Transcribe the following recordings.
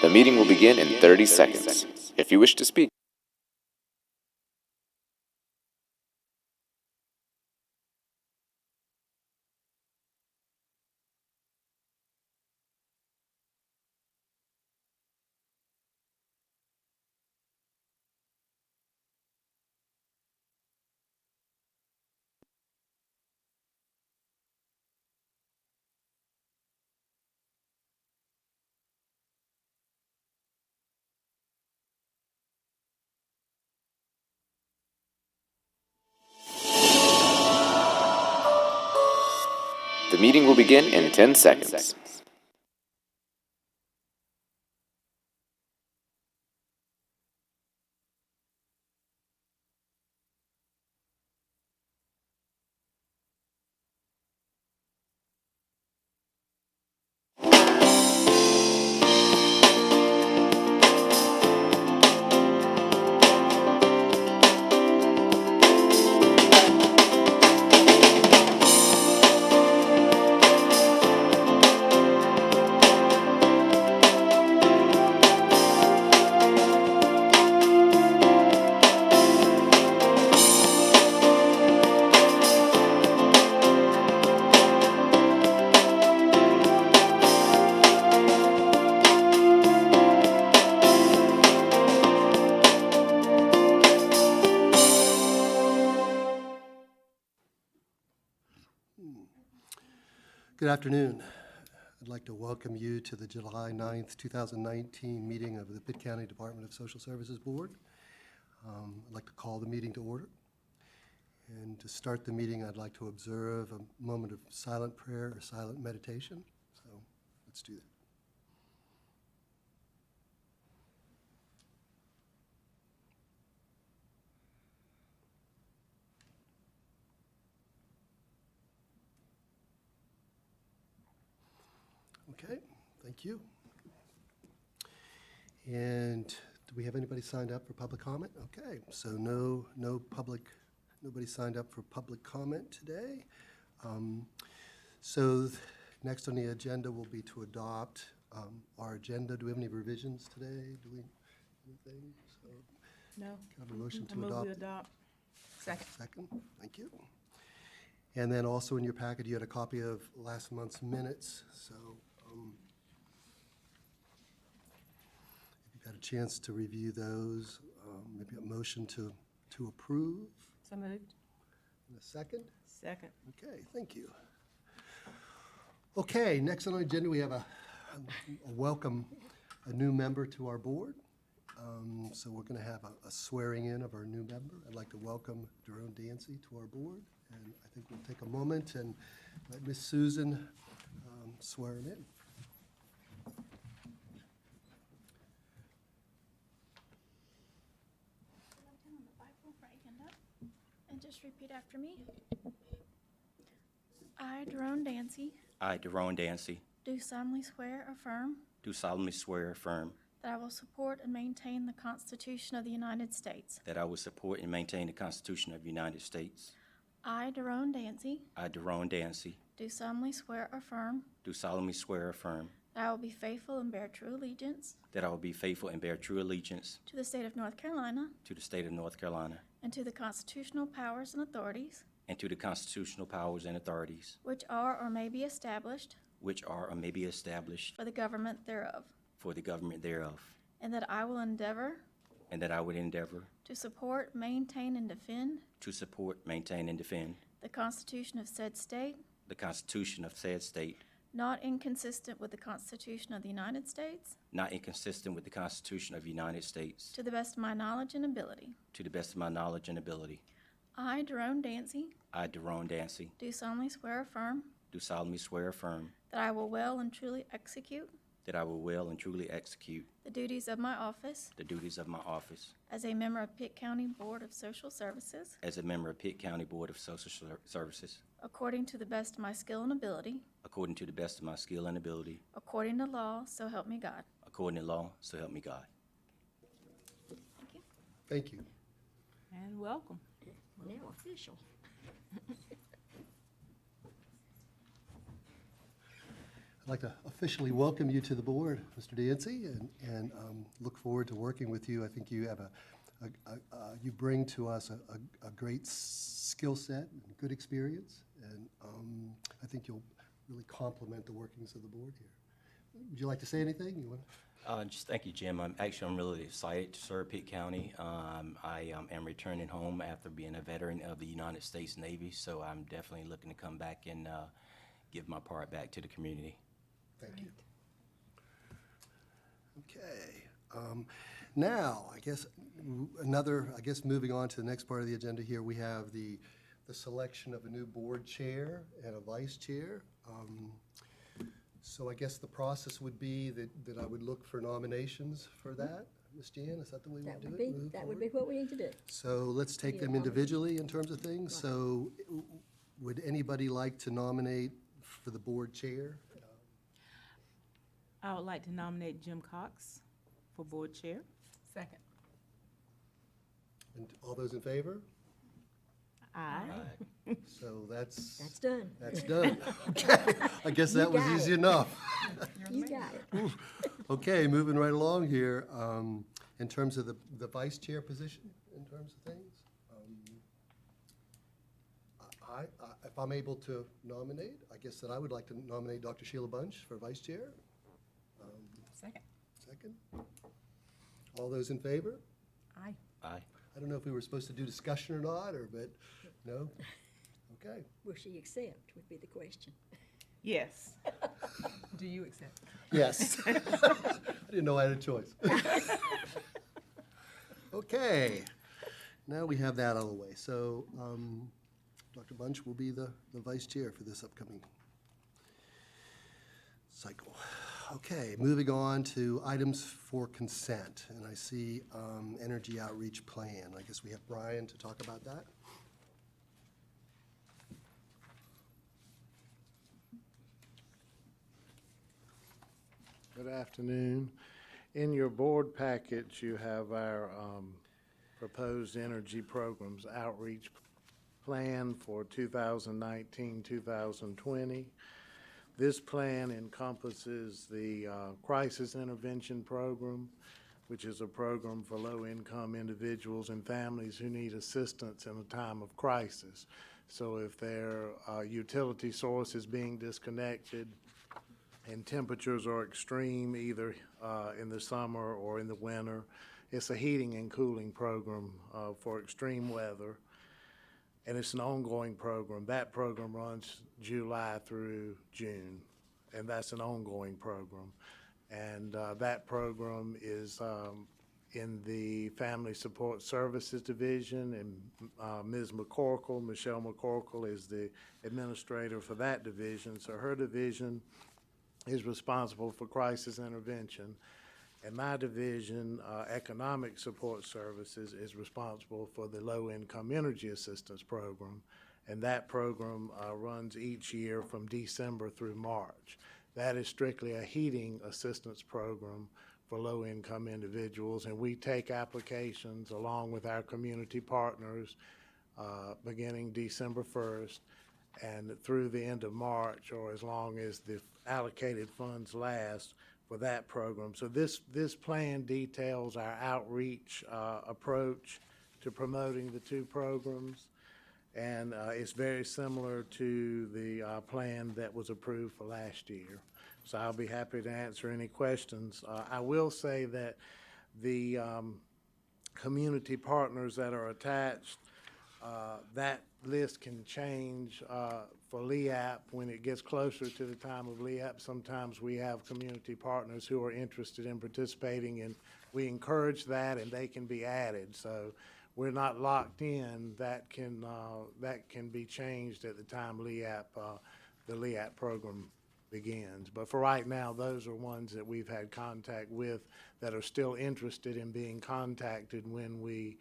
The meeting will begin in 30 seconds. If you wish to speak, the meeting will begin in 10 seconds. Good afternoon. I'd like to welcome you to the July 9th, 2019 meeting of the Pitt County Department of Social Services Board. I'd like to call the meeting to order. And to start the meeting, I'd like to observe a moment of silent prayer or silent meditation. So let's do that. Okay, thank you. And do we have anybody signed up for public comment? Okay, so nobody signed up for public comment today. Next on the agenda will be to adopt our agenda. Do we have any revisions today? Anything? So, No. can I have a motion to Move adopt? we adopt. Second. Second, thank you. And then also in your packet, you had a copy of last month's minutes. So if you've had a chance to review those, maybe a motion to approve. So moved. And a second? Second. Okay, thank you. Okay, next on our agenda, we have a new member to our board. So we're going to have a swearing in of our new member. I'd like to welcome Adjourn Dancy to our board. And I think we'll take a moment and let Miss Susan swear him in. On the Bible, right hand up, and just repeat after me. I, Adjourn Dancy, I, Adjourn Dancy, do solemnly swear or affirm do solemnly swear or affirm that I will support and maintain the Constitution of the United States. that I will support and maintain the Constitution of the United States. I, Adjourn Dancy, I, Adjourn Dancy, do solemnly swear or affirm do solemnly swear or affirm that I will be faithful and bear true allegiance that I will be faithful and bear true allegiance to the state of North Carolina to the state of North Carolina and to the constitutional powers and authorities and to the constitutional powers and authorities which are or may be established which are or may be established for the government thereof, for the government thereof, and that I will endeavor and that I would endeavor to support, maintain, and defend to support, maintain, and defend the Constitution of said state, the Constitution of said state, not inconsistent with the Constitution of the United States, not inconsistent with the Constitution of the United States, to the best of my knowledge and ability. to the best of my knowledge and ability. I, Adjourn Dancy, I, Adjourn Dancy, do solemnly swear or affirm do solemnly swear or affirm that I will well and truly execute that I will well and truly execute the duties of my office the duties of my office as a member of Pitt County Board of Social Services as a member of Pitt County Board of Social Services according to the best of my skill and ability, according to the best of my skill and ability, according to law, so help me God. according to law, so help me God. Thank you. Thank you. And welcome. Now official. I'd like to officially welcome you to the board, Mr. Dancy, and look forward to working with you. I think you have you bring to us a great skill set and good experience, and I think you'll really complement the workings of the board here. Would you like to say anything? You want? Just thank you, Jim. I'm really excited to serve Pitt County. I am returning home after being a veteran of the United States Navy, so I'm definitely looking to come back and give my part back to the community. Thank you. Okay. Now, I guess moving on to the next part of the agenda here, we have the selection of a new board chair and a vice chair. So I guess the process would be that I would look for nominations for that. Ms. Jan, is that the way we do it? That would be what we need to do. So let's take Need a them individually in terms of things. So would anybody like to nominate for the board chair? I would like to nominate Jim Cox for board chair. Second. And all those in favor? Aye. So that's That's done. That's done. Okay, I guess that was got easy it. enough. You got it. Okay, moving right along here, in terms of the vice chair position, in terms of things. If I'm able to nominate, I guess that I would like to nominate Dr. Sheila Bunch for vice chair. Second. Second. All those in favor? Aye. Aye. I don't know if we were supposed to do discussion or not, but no? Okay. Will she accept would be the question. Yes. Do you accept? Yes. I didn't know I had a choice. Okay, now we have that out of the way. So Dr. Bunch will be the vice chair for this upcoming cycle. Okay, moving on to items for consent. And I see energy outreach plan. I guess we have Brian to talk about that. Good afternoon. In your board package, you have our proposed energy programs outreach plan for 2019-2020. This plan encompasses the Crisis Intervention Program, which is a program for low-income individuals and families who need assistance in a time of crisis. So if their utility source is being disconnected, and temperatures are extreme either in the summer or in the winter. It's a heating and cooling program for extreme weather, and it's an ongoing program. That program runs July through June, and that's an ongoing program. And that program is in the Family Support Services Division, and Ms. Michelle McCorkle is the administrator for that division. So her division is responsible for crisis intervention, and my division, Economic Support Services, is responsible for the Low-Income Energy Assistance Program, and that program runs each year from December through March. That is strictly a heating assistance program for low-income individuals, and we take applications along with our community partners beginning December 1st and through the end of March, or as long as the allocated funds last for that program. So this plan details our outreach approach to promoting the two programs, and it's very similar to the plan that was approved for last year. So I'll be happy to answer any questions. I will say that the community partners that are attached, that list can change for LEAP when it gets closer to the time of LEAP. Sometimes we have community partners who are interested in participating, and we encourage that, and they can be added. So we're not locked in. That can be changed at the time the LEAP program begins. But for right now, those are ones that we've had contact with that are still interested in being contacted when we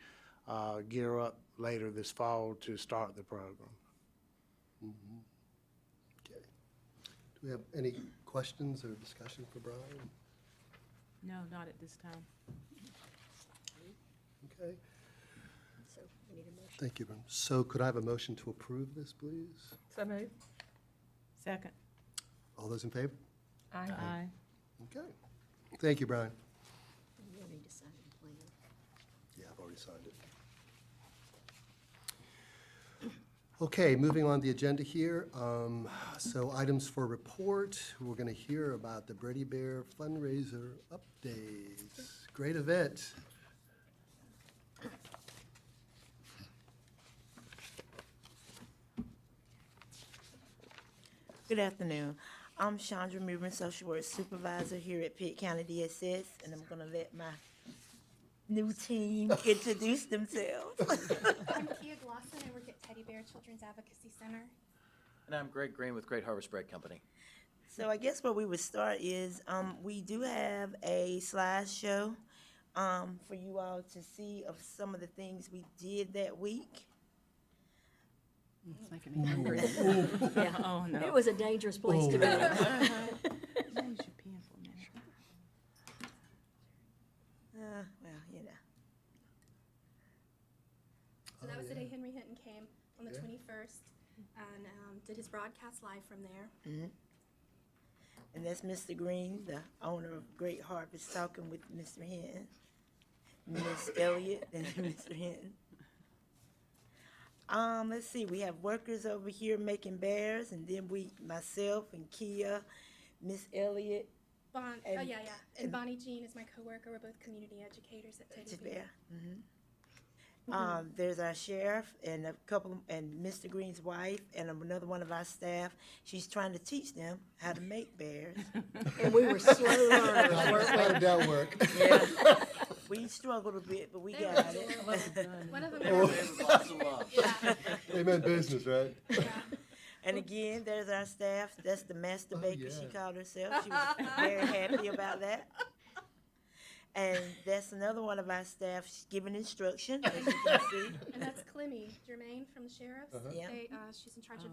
gear up later this fall to start the program. Mm-hmm. Okay. Do we have any questions or discussion for Brian? No, not at this time. Okay, So we need a motion. thank you, Brian. So could I have a motion to approve this, please? So moved. Second. All those in favor? Aye. Okay. Thank you, Brian. You don't need to sign the plan. Yeah, I've already signed it. Okay, moving on the agenda here. So items for report, we're going to hear about the Bready Bear fundraiser updates. Great event. Good afternoon. I'm Chandra Muber, Social Work Supervisor here at Pitt County DSS, and I'm gonna let my new team introduce themselves. I'm Kia Glosson. I work at Teddy Bear Children's Advocacy Center. And I'm Greg Green with Great Harvest Bread Company. So I guess where we would start is, we do have a slideshow, for you all to see of some of the things we did that week. It's making me hungry. Yeah, Oh, no. it was a dangerous place to be. Use your pen for a minute. Well, you know. So that was the day Henry Hinton came on the 21st and did his broadcast live from there. And that's Mr. Green, the owner of Great Harvest, talking with Mr. Hinton, Miss Elliott, and Mr. Hinton. Let's see, we have workers over here making bears, and then myself and Kia, Miss Elliott, And Bonnie Jean is my coworker. We're both community educators at Teddy Bear. There's our sheriff and and Mr. Green's wife and another one of our staff. She's trying to teach them how to make bears. And we were slow learners, weren't How did that work? Yeah. We struggled a bit, but we They were got it. adorable. One of them Lots of love. They meant business, right? And again, there's our staff. That's the master baker, she yeah. called herself. She was very happy about that. And that's another one of our staff. She's giving instruction, as you can see. And that's Clemmy Germain from the sheriff's. Yeah. She's in charge of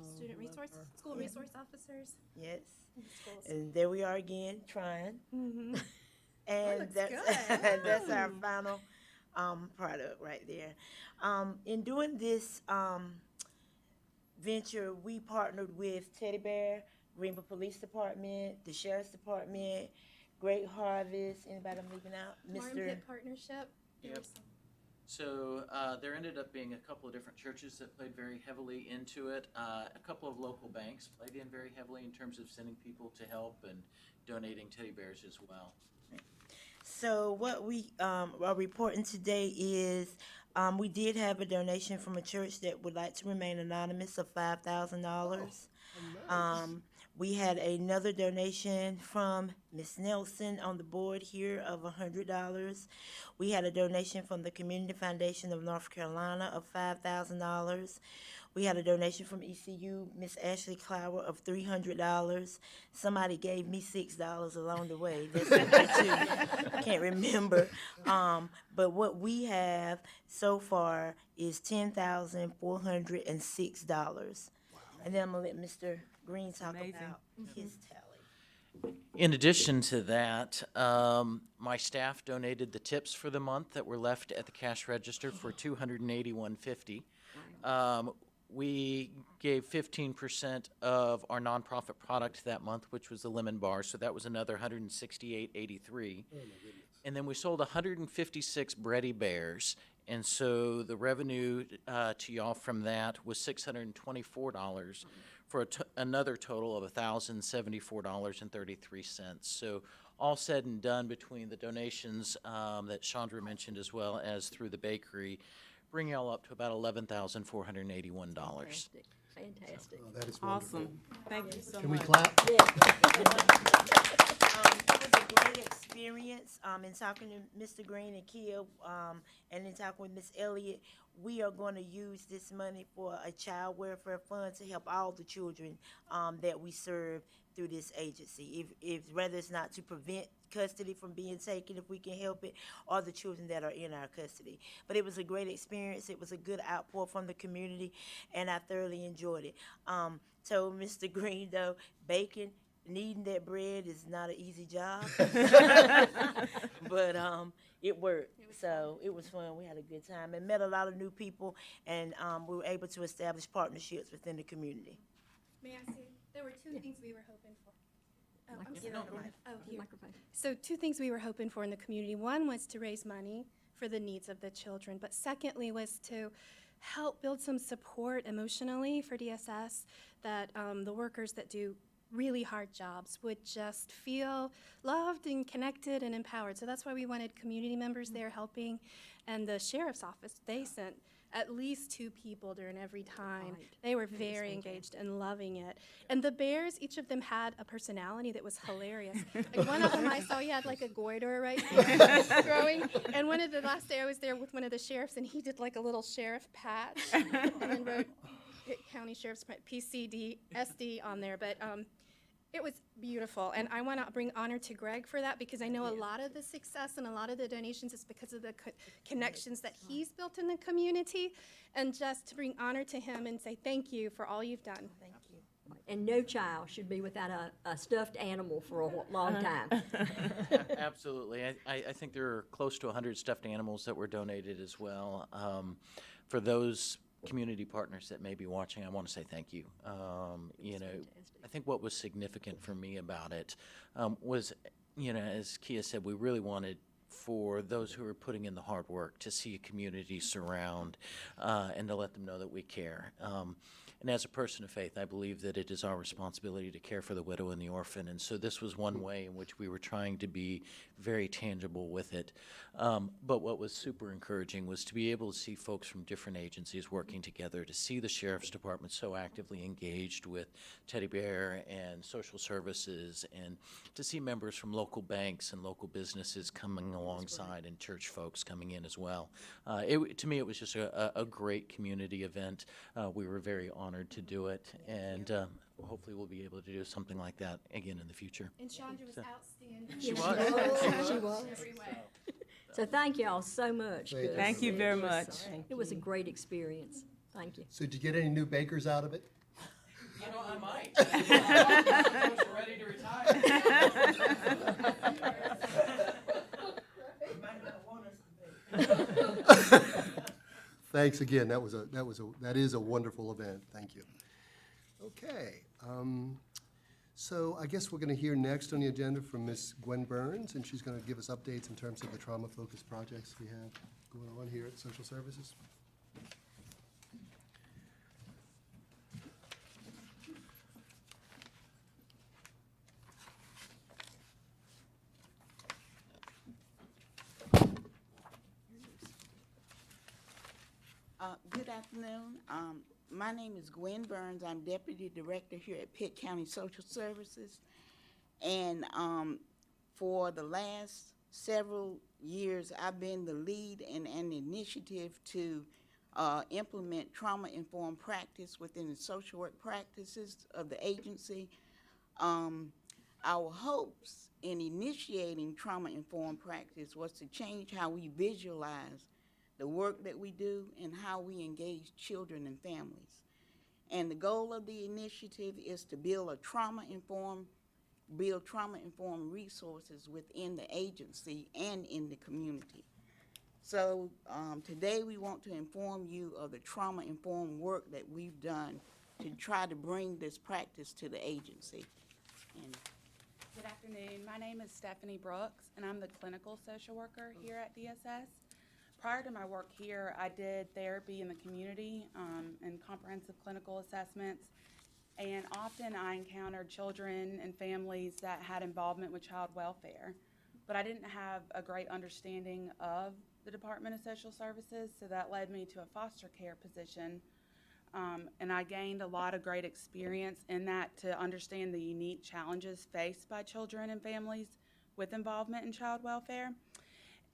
school resource officers. Yes. in the schools. And there we are again, trying. And looks that's good. that's our final product right there. In doing this venture, we partnered with Teddy Bear, Greenville Police Department, the Sheriff's Department, Great Harvest. Anybody I'm leaving out? Martin Pitt Partnership. There Yep. was some- So there ended up being a couple of different churches that played very heavily into it. A couple of local banks played in very heavily in terms of sending people to help and donating teddy bears as well. So what we are reporting today is we did have a donation from a church that would like to remain anonymous of $5,000. We had another donation from Miss Nelson on the board here of $100. We had a donation from the Community Foundation of North Carolina of $5,000. We had a donation from ECU, Miss Ashley Clower of $300. Somebody gave me $6 along the way. That's okay too. Can't remember. But what we have so far is $10,406. And then I'm gonna let Mr. Green talk Amazing. about his tally. In addition to that, my staff donated the tips for the month that were left at the cash register for $281.50. We gave 15% of our nonprofit product that month, which was the lemon bar, so that was another $168.83. And then we sold 156 Bready Bears, and so the revenue to y'all from that was $624 for another total of $1,074.33. So all said and done between the donations that Chandra mentioned as well as through the bakery, bring y'all up to about $11,481. Fantastic. Oh, that is wonderful. Awesome. Thank you so Can we much. clap? It was a great experience, in talking to Mr. Green and Kia, and in talking with Miss Elliott. We are going to use this money for a child welfare fund to help all the children, that we serve through this agency. If whether it's not to prevent custody from being taken, if we can help it, or the children that are in our custody. But it was a great experience. It was a good outpour from the community, and I thoroughly enjoyed it. Told Mr. Green, though, baking, kneading that bread is not an easy job. But it worked. So it was fun. We had a good time and met a lot of new people, and we were able to establish partnerships within the community. May I say, there were two things we were hoping for. Oh, I'm Microphone. sorry. Oh, here. Microphone. So 2 things we were hoping for in the community. One was to raise money for the needs of the children, but secondly was to help build some support emotionally for DSS, that the workers that do really hard jobs would just feel loved and connected and empowered. So that's why we wanted community members there helping. And the sheriff's office, they sent at least 2 people during every time. Right. They were very engaged and loving it. And the bears, each of them had a personality that was hilarious. Like one of them I saw, he had like a goiter right here growing. And one of the last day I was there with one of the sheriffs, and he did like a little sheriff patch and then wrote Pitt County Sheriff's PCD SD on there. But it was beautiful, and I want to bring honor to Greg for that, because I know a lot of the success and a lot of the donations is because of the connections that he's built in the community, and just to bring honor to him and say thank you for all you've done. Thank you. And no child should be without a stuffed animal for a long time. Absolutely. I think there are close to 100 stuffed animals that were donated as well. For those community partners that may be watching, I want to say thank you. You know, I think what was significant for me about it was, you know, as Kia said, we really wanted for those who are putting in the hard work to see a community surround and to let them know that we care. And as a person of faith, I believe that it is our responsibility to care for the widow and the orphan. And so this was one way in which we were trying to be very tangible with it. But what was super encouraging was to be able to see folks from different agencies working together, to see the Sheriff's Department so actively engaged with Teddy Bear and social services, and to see members from local banks and local businesses coming alongside, and church folks coming in as well. To me, it was just a great community event. We were very honored to do it, and hopefully we'll be able to do something like that again in the future. And Chandra was outstanding. She was. She was. So thank you all so much. Thank you. 'cause Thank you it very was- much. It was a great experience. Thank you. So did you get any new bakers out of it? You know, I might. I was ready to retire. Thanks again. That is a wonderful event. Thank you. Okay. So I guess we're going to hear next on the agenda from Ms. Gwen Burns, and she's going to give us updates in terms of the trauma-focused projects we have going on here at Social Services. Good afternoon. My name is Gwen Burns. I'm Deputy Director here at Pitt County Social Services. And for the last several years, I've been the lead in an initiative to implement trauma-informed practice within the social work practices of the agency. Our hopes in initiating trauma-informed practice was to change how we visualize the work that we do and how we engage children and families. And the goal of the initiative is to build trauma-informed resources within the agency and in the community. So today we want to inform you of the trauma-informed work that we've done to try to bring this practice to the agency. And good afternoon. My name is Stephanie Brooks, and I'm the clinical social worker here at DSS. Prior to my work here, I did therapy in the community and comprehensive clinical assessments, and often I encountered children and families that had involvement with child welfare, but I didn't have a great understanding of the Department of Social Services, so that led me to a foster care position, and I gained a lot of great experience in that to understand the unique challenges faced by children and families with involvement in child welfare.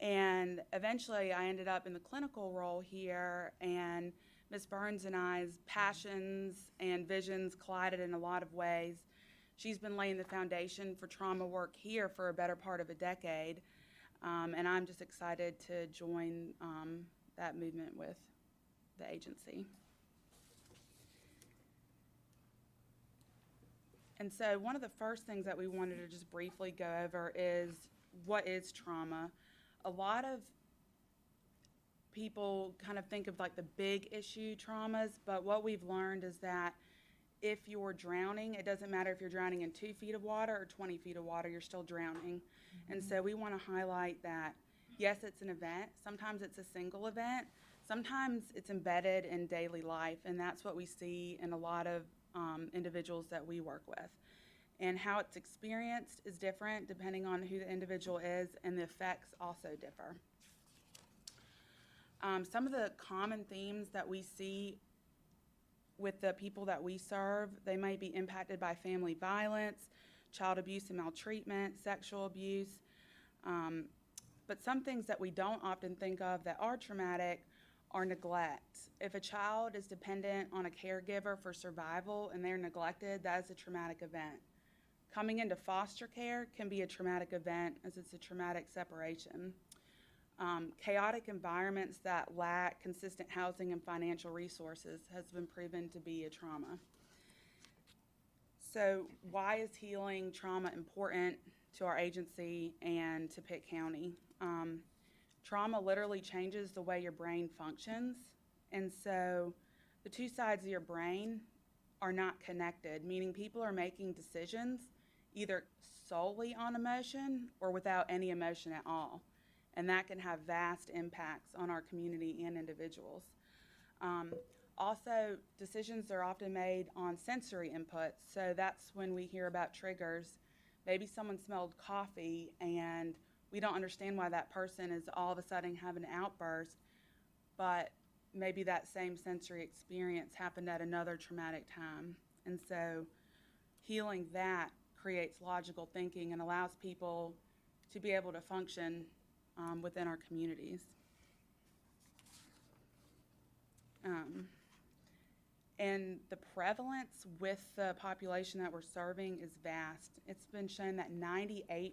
And eventually I ended up in the clinical role here, and Ms. Burns and I's passions and visions collided in a lot of ways. She's been laying the foundation for trauma work here for a better part of a decade, and I'm just excited to join that movement with the agency. And so one of the first things that we wanted to just briefly go over is, what is trauma? A lot of people kind of think of like the big issue traumas, but what we've learned is that if you're drowning, it doesn't matter if you're drowning in 2 feet of water or 20 feet of water, you're still drowning. And so we want to highlight that, yes, it's an event. Sometimes it's a single event. Sometimes it's embedded in daily life, and that's what we see in a lot of individuals that we work with. And how it's experienced is different depending on who the individual is, and the effects also differ. Some of the common themes that we see with the people that we serve, they may be impacted by family violence, child abuse and maltreatment, sexual abuse. But some things that we don't often think of that are traumatic are neglect. If a child is dependent on a caregiver for survival and they're neglected, that is a traumatic event. Coming into foster care can be a traumatic event, as it's a traumatic separation. Chaotic environments that lack consistent housing and financial resources has been proven to be a trauma. So why is healing trauma important to our agency and to Pitt County? Trauma literally changes the way your brain functions, and so the two sides of your brain are not connected, meaning people are making decisions either solely on emotion or without any emotion at all. And that can have vast impacts on our community and individuals. Also, decisions are often made on sensory inputs. So that's when we hear about triggers. Maybe someone smelled coffee and we don't understand why that person is all of a sudden having an outburst, but maybe that same sensory experience happened at another traumatic time. And so healing that creates logical thinking and allows people to be able to function within our communities. And the prevalence with the population that we're serving is vast. It's been shown that 98%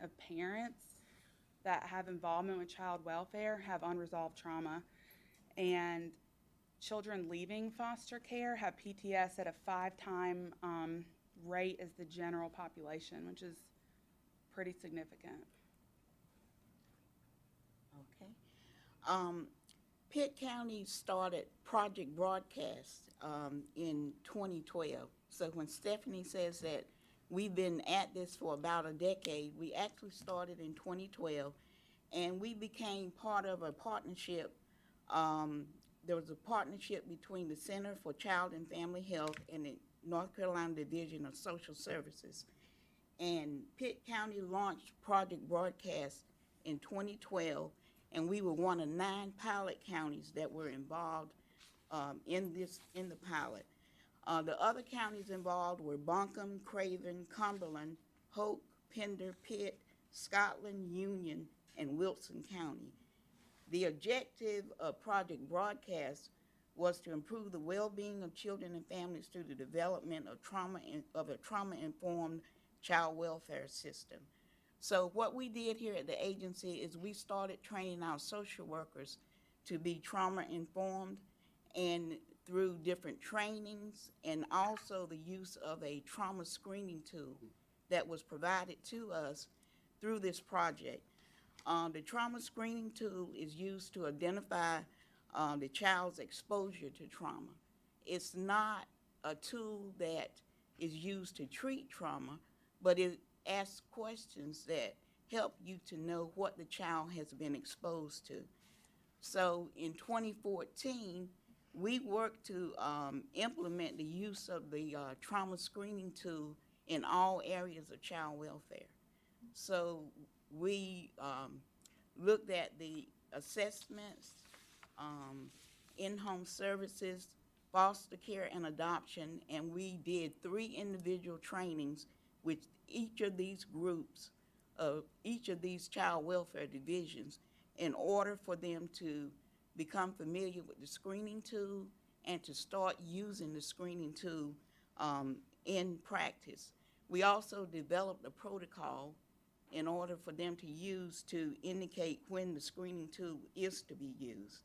of parents that have involvement with child welfare have unresolved trauma. And children leaving foster care have PTS at a 5-time rate as the general population, which is pretty significant. Okay. Pitt County started Project Broadcast in 2012. So when Stephanie says that we've been at this for about a decade, we actually started in 2012, and we became part of a partnership. There was a partnership between the Center for Child and Family Health and the North Carolina Division of Social Services. And Pitt County launched Project Broadcast in 2012, and we were one of 9 pilot counties that were involved in the pilot. The other counties involved were Buncombe, Craven, Cumberland, Hoke, Pender, Pitt, Scotland, Union, and Wilson County. The objective of Project Broadcast was to improve the well-being of children and families through the development of a trauma-informed child welfare system. So what we did here at the agency is we started training our social workers to be trauma-informed, and through different trainings and also the use of a trauma screening tool that was provided to us through this project. The trauma screening tool is used to identify the child's exposure to trauma. It's not a tool that is used to treat trauma, but it asks questions that help you to know what the child has been exposed to. So in 2014, we worked to implement the use of the trauma screening tool in all areas of child welfare. So we looked at the assessments, in-home services, foster care, and adoption, and we did 3 individual trainings with each of these groups, each of these child welfare divisions, in order for them to become familiar with the screening tool and to start using the screening tool in practice. We also developed a protocol in order for them to use to indicate when the screening tool is to be used.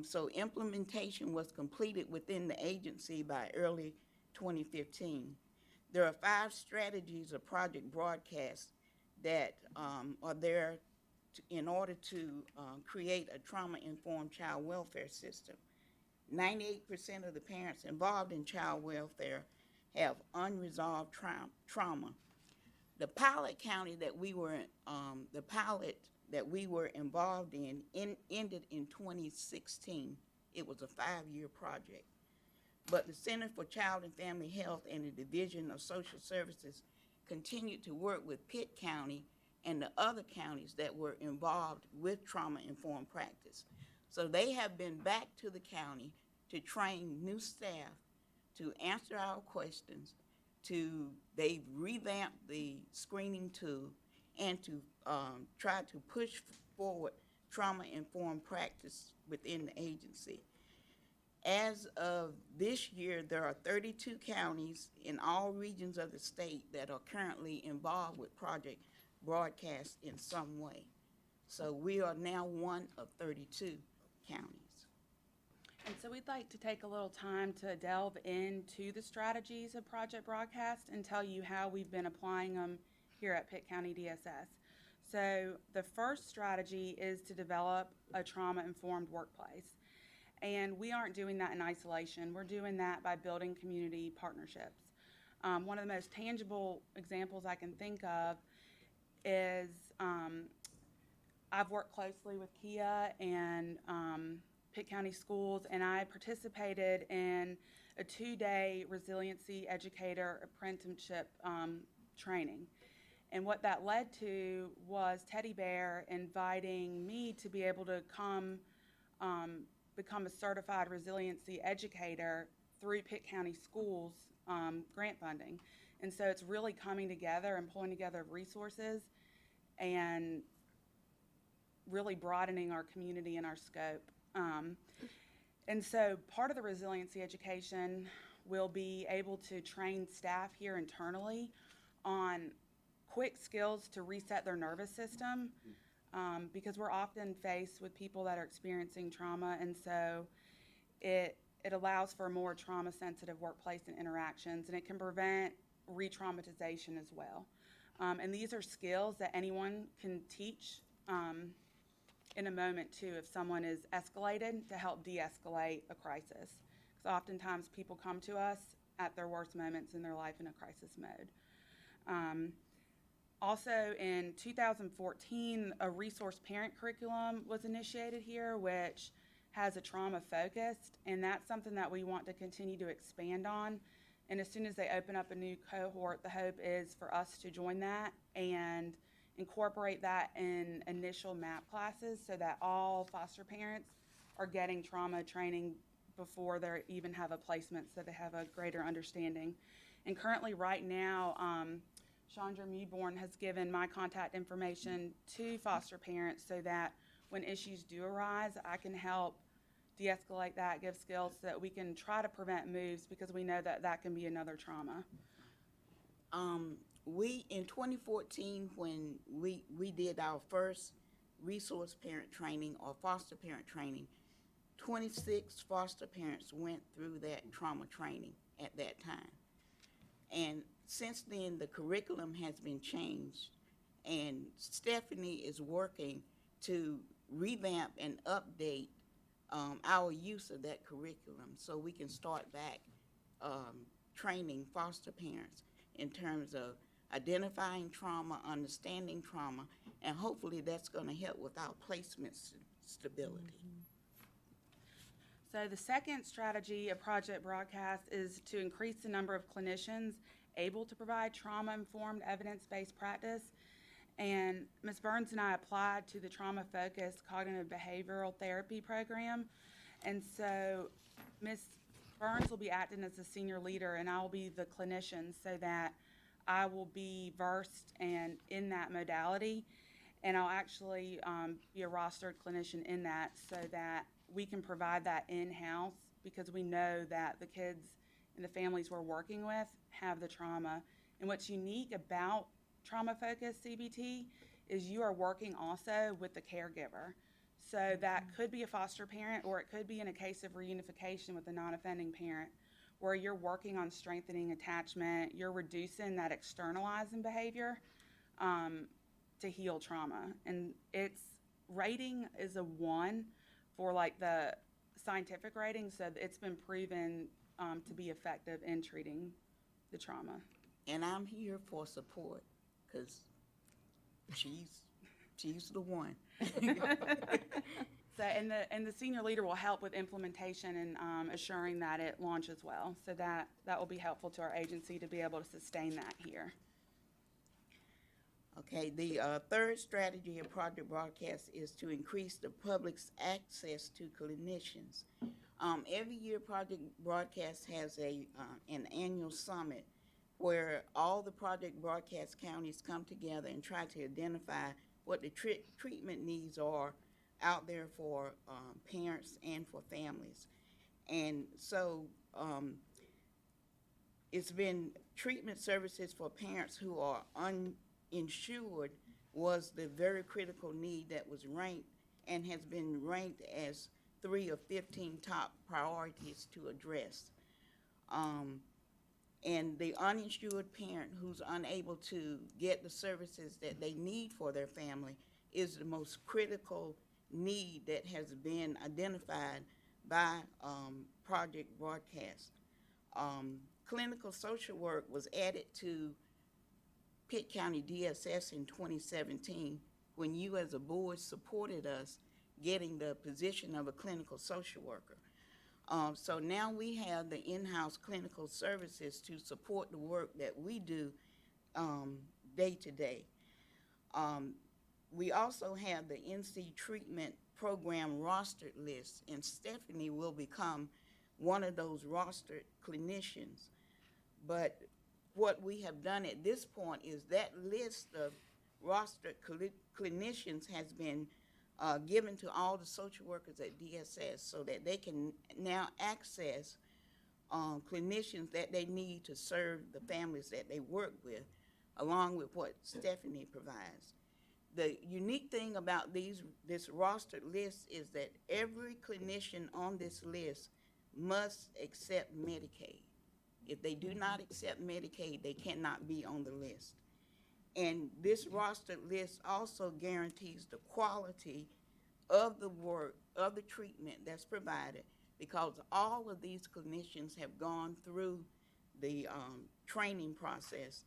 So implementation was completed within the agency by early 2015. There are 5 strategies of Project Broadcast that are there in order to create a trauma-informed child welfare system. 98% of the parents involved in child welfare have unresolved trauma. The pilot county that we were, involved in ended in 2016. It was a 5-year project. But the Center for Child and Family Health and the Division of Social Services continued to work with Pitt County and the other counties that were involved with trauma-informed practice. So they have been back to the county to train new staff to answer our questions, they've revamped the screening tool, and to try to push forward trauma-informed practice within the agency. As of this year, there are 32 counties in all regions of the state that are currently involved with Project Broadcast in some way. So we are now one of 32 counties. And so we'd like to take a little time to delve into the strategies of Project Broadcast and tell you how we've been applying them here at Pitt County DSS. So the first strategy is to develop a trauma-informed workplace. And we aren't doing that in isolation. We're doing that by building community partnerships. One of the most tangible examples I can think of is I've worked closely with Kia and Pitt County Schools, and I participated in a 2-day resiliency educator apprenticeship training. And what that led to was Teddy Bear inviting me to be able to come become a certified resiliency educator through Pitt County Schools grant funding. And so it's really coming together and pulling together resources and really broadening our community and our scope. And so part of the resiliency education will be able to train staff here internally on quick skills to reset their nervous system, because we're often faced with people that are experiencing trauma, and so it allows for a more trauma-sensitive workplace and interactions, and it can prevent re-traumatization as well. And these are skills that anyone can teach in a moment too if someone is escalated, to help de-escalate a crisis. Because oftentimes people come to us at their worst moments in their life in a crisis mode. Also in 2014, a resource parent curriculum was initiated here, which has a trauma focused, and that's something that we want to continue to expand on. And as soon as they open up a new cohort, the hope is for us to join that and incorporate that in initial MAP classes so that all foster parents are getting trauma training before they even have a placement, so they have a greater understanding. And currently right now, Chandra Mewborn has given my contact information to foster parents so that when issues do arise, I can help de-escalate that, give skills so that we can try to prevent moves, because we know that that can be another trauma. We, in 2014, when we did our first resource parent training or foster parent training, 26 foster parents went through that trauma training at that time. And since then, the curriculum has been changed, and Stephanie is working to revamp and update our use of that curriculum so we can start back training foster parents in terms of identifying trauma, understanding trauma, and hopefully that's going to help with our placement stability. So the second strategy of Project Broadcast is to increase the number of clinicians able to provide trauma-informed, evidence-based practice. And Ms. Burns and I applied to the trauma-focused cognitive behavioral therapy program. And so Ms. Burns will be acting as the senior leader, and I will be the clinician, so that I will be versed and in that modality. And I'll actually be a rostered clinician in that, so that we can provide that in-house, because we know that the kids and the families we're working with have the trauma. And what's unique about trauma-focused CBT is you are working also with the caregiver. So that could be a foster parent, or it could be in a case of reunification with a non-offending parent, where you're working on strengthening attachment, you're reducing that externalizing behavior to heal trauma. And its rating is a 1 for like the scientific ratings, so it's been proven to be effective in treating the trauma. And I'm here for support, because she's the one. So, and the senior leader will help with implementation and assuring that it launches well. So that will be helpful to our agency to be able to sustain that here. Okay, the third strategy of Project Broadcast is to increase the public's access to clinicians. Every year, Project Broadcast has an annual summit where all the Project Broadcast counties come together and try to identify what the treatment needs are out there for parents and for families. And so it's been treatment services for parents who are uninsured was the very critical need that was ranked and has been ranked as 3 of 15 top priorities to address. And the uninsured parent who's unable to get the services that they need for their family is the most critical need that has been identified by Project Broadcast. Clinical social work was added to Pitt County DSS in 2017 when you as a board supported us getting the position of a clinical social worker. So now we have the in-house clinical services to support the work that we do day to day. We also have the NC treatment program rostered list, and Stephanie will become one of those rostered clinicians. But what we have done at this point is that list of rostered clinicians has been given to all the social workers at DSS so that they can now access clinicians that they need to serve the families that they work with, along with what Stephanie provides. The unique thing about this rostered list is that every clinician on this list must accept Medicaid. If they do not accept Medicaid, they cannot be on the list. And this rostered list also guarantees the quality of the work, of the treatment that's provided, because all of these clinicians have gone through the training process,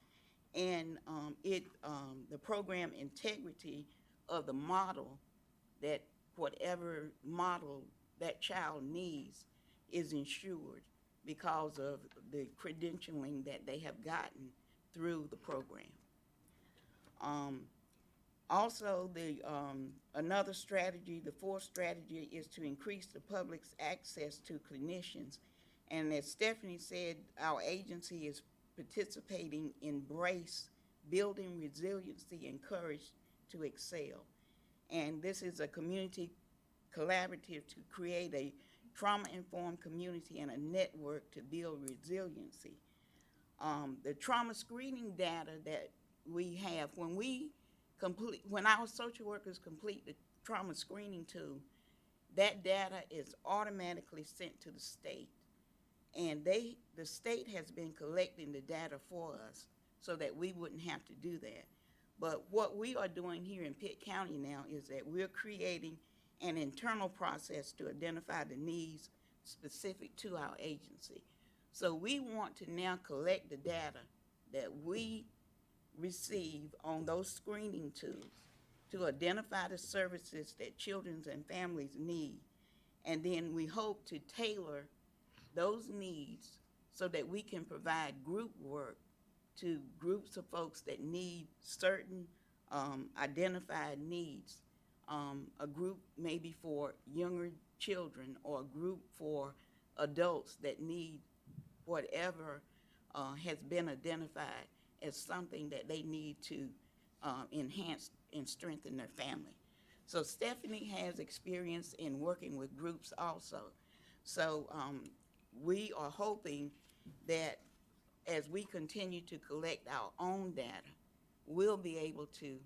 and the program integrity of the model, that whatever model that child needs is ensured because of the credentialing that they have gotten through the program. Also, another strategy, the fourth strategy, is to increase the public's access to clinicians. And as Stephanie said, our agency is participating in BRACE, Building Resiliency and Courage to Excel. And this is a community collaborative to create a trauma-informed community and a network to build resiliency. The trauma screening data that we have, when our social workers complete the trauma screening tool, that data is automatically sent to the state. And the state has been collecting the data for us so that we wouldn't have to do that. But what we are doing here in Pitt County now is that we're creating an internal process to identify the needs specific to our agency. So we want to now collect the data that we receive on those screening tools to identify the services that children and families need. And then we hope to tailor those needs so that we can provide group work to groups of folks that need certain identified needs. A group maybe for younger children, or a group for adults that need whatever has been identified as something that they need to enhance and strengthen their family. So Stephanie has experience in working with groups also. So we are hoping that as we continue to collect our own data, we'll be able to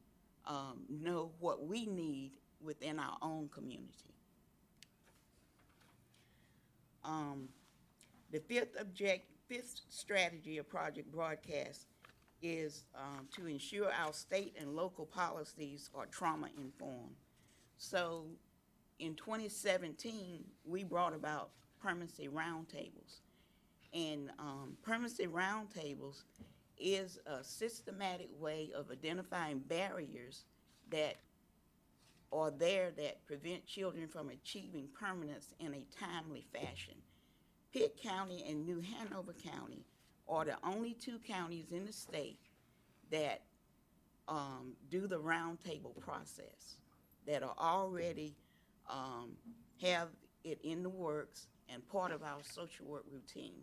know what we need within our own community. The fifth strategy of Project Broadcast is to ensure our state and local policies are trauma-informed. So in 2017, we brought about permanency roundtables. And permanency roundtables is a systematic way of identifying barriers that are there that prevent children from achieving permanence in a timely fashion. Pitt County and New Hanover County are the only two counties in the state that do the roundtable process, that are already have it in the works and part of our social work routine.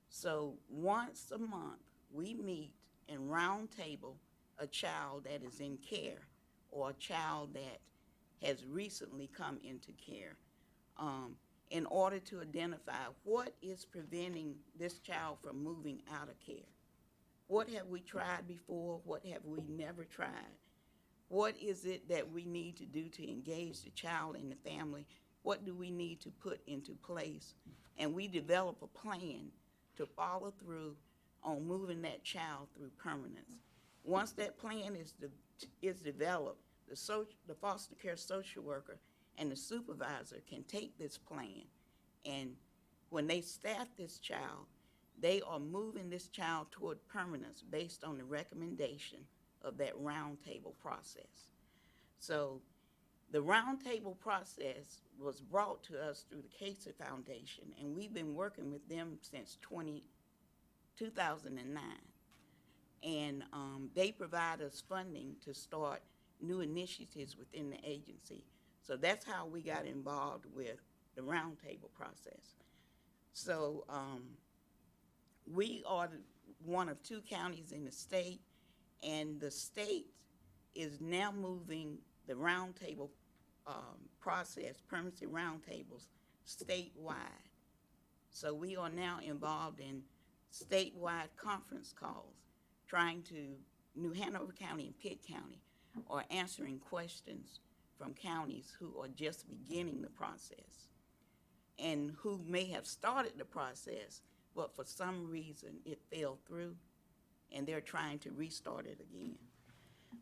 So once a month, we meet and roundtable a child that is in care or a child that has recently come into care in order to identify what is preventing this child from moving out of care. What have we tried before? What have we never tried? What is it that we need to do to engage the child and the family? What do we need to put into place? And we develop a plan to follow through on moving that child through permanence. Once that plan is developed, the foster care social worker and the supervisor can take this plan, and when they staff this child, they are moving this child toward permanence based on the recommendation of that roundtable process. So the roundtable process was brought to us through the Casey Foundation, and we've been working with them since 2009. And they provide us funding to start new initiatives within the agency. So that's how we got involved with the roundtable process. So we are one of two counties in the state, and the state is now moving the roundtable process, permanency roundtables, statewide. So we are now involved in statewide conference calls, trying to, New Hanover County and Pitt County are answering questions from counties who are just beginning the process and who may have started the process, but for some reason it fell through and they're trying to restart it again.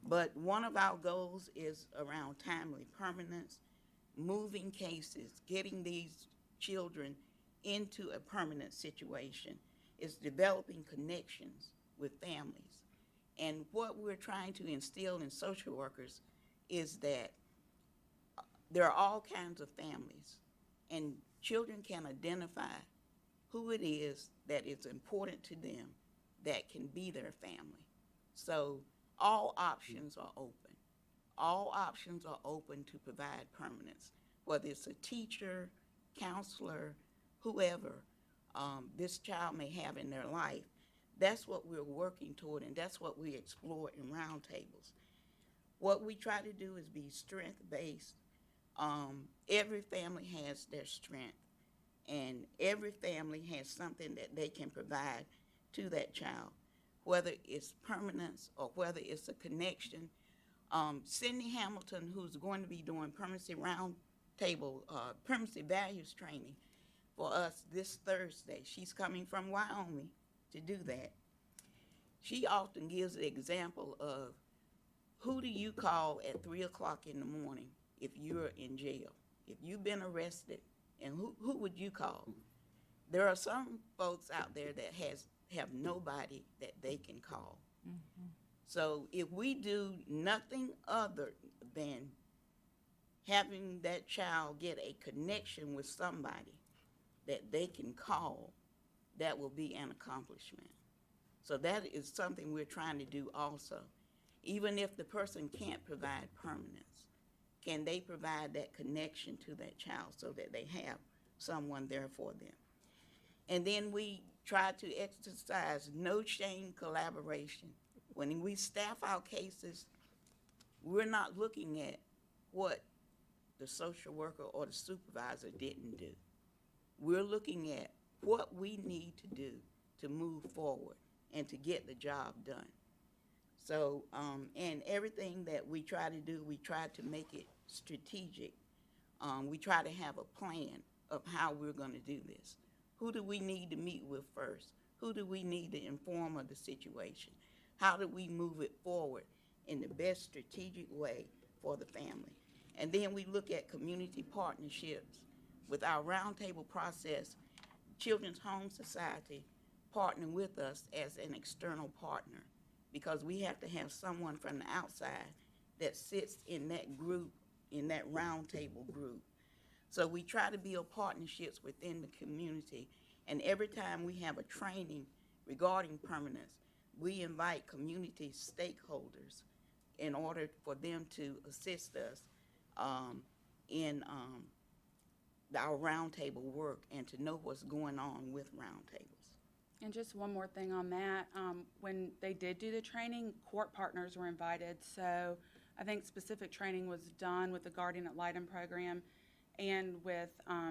But one of our goals is around timely permanence, moving cases, getting these children into a permanent situation, is developing connections with families. And what we're trying to instill in social workers is that there are all kinds of families, and children can identify who it is that is important to them that can be their family. So all options are open. All options are open to provide permanence, whether it's a teacher, counselor, whoever this child may have in their life. That's what we're working toward, and that's what we explore in roundtables. What we try to do is be strength-based. Every family has their strength, and every family has something that they can provide to that child, whether it's permanence or whether it's a connection. Cindy Hamilton, who's going to be doing permanency roundtable, permanency values training for us this Thursday, she's coming from Wyoming to do that. She often gives the example of who do you call at 3 o'clock in the morning if you're in jail, if you've been arrested, and who would you call? There are some folks out there that have nobody that they can call. Mm-hmm. So if we do nothing other than having that child get a connection with somebody that they can call, that will be an accomplishment. So that is something we're trying to do also. Even if the person can't provide permanence, can they provide that connection to that child so that they have someone there for them? And then we try to exercise no shame collaboration. When we staff our cases, we're not looking at what the social worker or the supervisor didn't do. We're looking at what we need to do to move forward and to get the job done. So, and everything that we try to do, we try to make it strategic. We try to have a plan of how we're going to do this. Who do we need to meet with first? Who do we need to inform of the situation? How do we move it forward in the best strategic way for the family? And then we look at community partnerships. With our roundtable process, Children's Home Society partner with us as an external partner, because we have to have someone from the outside that sits in that group, in that roundtable group. So we try to build partnerships within the community, and every time we have a training regarding permanence, we invite community stakeholders in order for them to assist us in our roundtable work and to know what's going on with roundtables. And just one more thing on that, when they did do the training, court partners were invited. So I think specific training was done with the Guardian Ad Litem program and with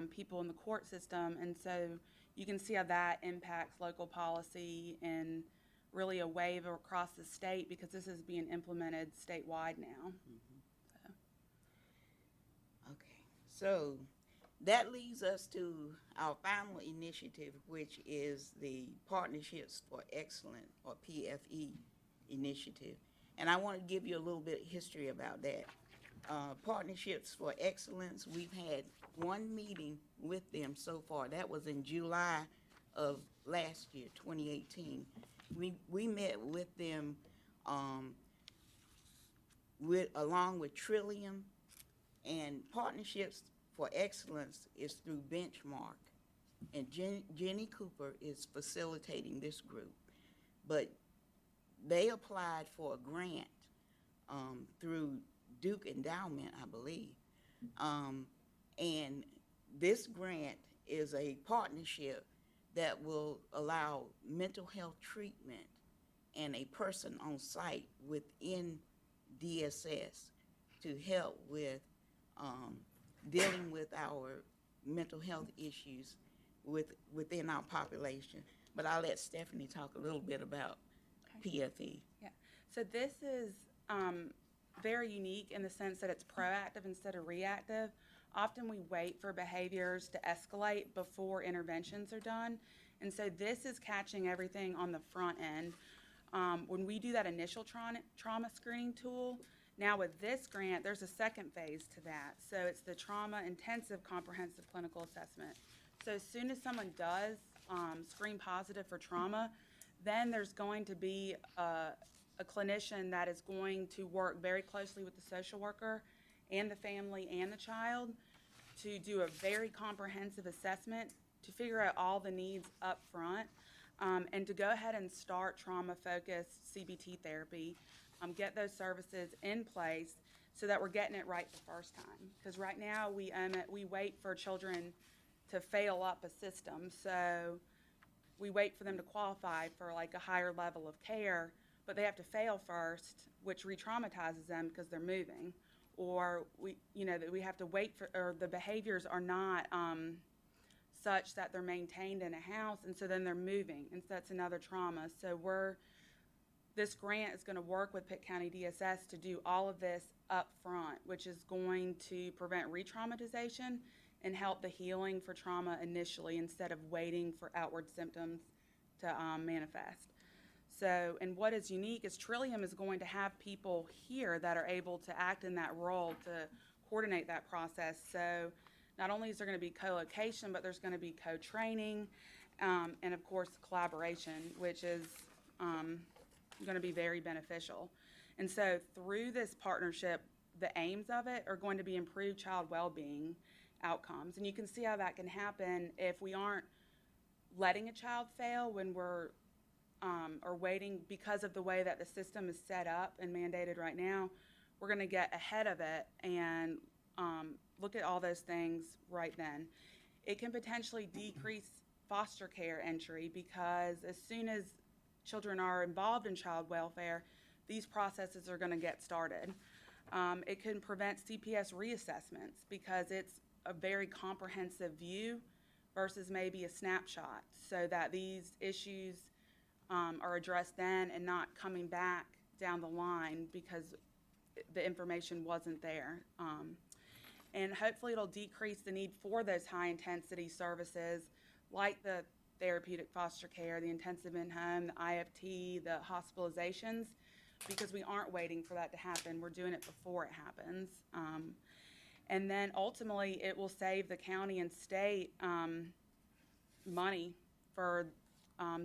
people in the court system. And so you can see how that impacts local policy and really a wave across the state, because this is being implemented statewide now. Okay, so that leads us to our final initiative, which is the Partnerships for Excellence, or PFE initiative. And I want to give you a little bit of history about that. Partnerships for Excellence, we've had one meeting with them so far. That was in July of last year, 2018. We met with them along with Trillium, and Partnerships for Excellence is through Benchmark, and Jenny Cooper is facilitating this group. But they applied for a grant through Duke Endowment, I believe, and this grant is a partnership that will allow mental health treatment and a person on site within DSS to help with dealing with our mental health issues within our population. But I'll let Stephanie talk a little bit about PFE. Yeah, so this is very unique in the sense that it's proactive instead of reactive. Often we wait for behaviors to escalate before interventions are done, and so this is catching everything on the front end. When we do that initial trauma screening tool, now with this grant, there's a second phase to that. So it's the Trauma Intensive Comprehensive Clinical Assessment. So as soon as someone does screen positive for trauma, then there's going to be a clinician that is going to work very closely with the social worker and the family and the child to do a very comprehensive assessment to figure out all the needs up front, and to go ahead and start trauma-focused CBT therapy, get those services in place so that we're getting it right the first time. Because right now we wait for children to fail up a system, so we wait for them to qualify for like a higher level of care, but they have to fail first, which re-traumatizes them because they're moving. Or that we have to wait for, or the behaviors are not such that they're maintained in a house, and so then they're moving, and so that's another trauma. So this grant is going to work with Pitt County DSS to do all of this up front, which is going to prevent re-traumatization and help the healing for trauma initially instead of waiting for outward symptoms to manifest. So, and what is unique is Trillium is going to have people here that are able to act in that role to coordinate that process. So not only is there going to be co-location, but there's going to be co-training, and of course collaboration, which is going to be very beneficial. And so through this partnership, the aims of it are going to be improved child well-being outcomes. And you can see how that can happen if we aren't letting a child fail when we're or waiting because of the way that the system is set up and mandated right now. We're going to get ahead of it and look at all those things right then. It can potentially decrease foster care entry because as soon as children are involved in child welfare, these processes are going to get started. It can prevent CPS reassessments because it's a very comprehensive view versus maybe a snapshot, so that these issues are addressed then and not coming back down the line because the information wasn't there. And hopefully it'll decrease the need for those high-intensity services like the therapeutic foster care, the intensive in-home, the IFT, the hospitalizations, because we aren't waiting for that to happen. We're doing it before it happens. And then ultimately, it will save the county and state money for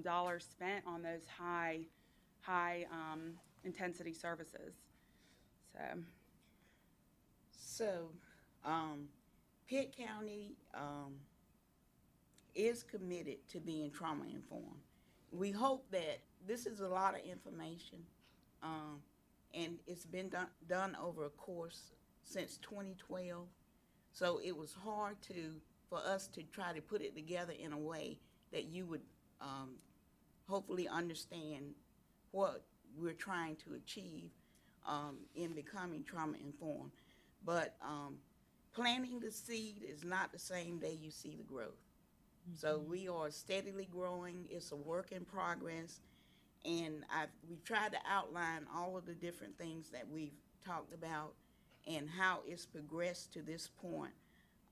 dollars spent on those high intensity services. So, Pitt County, is committed to being trauma informed. We hope that this is a lot of information, and it's been done over a course since 2012. So it was hard for us to try to put it together in a way that you would hopefully understand what we're trying to achieve in becoming trauma informed. But planting the seed is not the same day you see the growth. So we are steadily growing. It's a work in progress. And we've tried to outline all of the different things that we've talked about and how it's progressed to this point,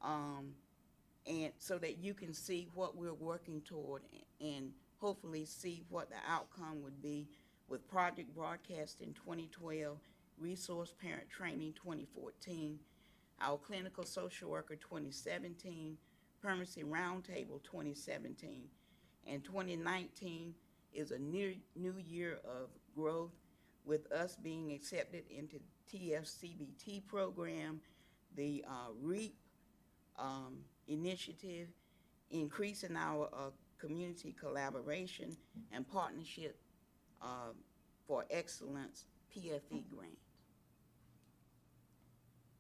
and so that you can see what we're working toward and hopefully see what the outcome would be with Project Broadcast in 2012, Resource Parent Training 2014, our Clinical Social Worker 2017, Permanency Roundtable 2017, and 2019 is a new year of growth with us being accepted into TFCBT program, the REAP initiative, increasing our community collaboration and partnership for excellence PFE grant.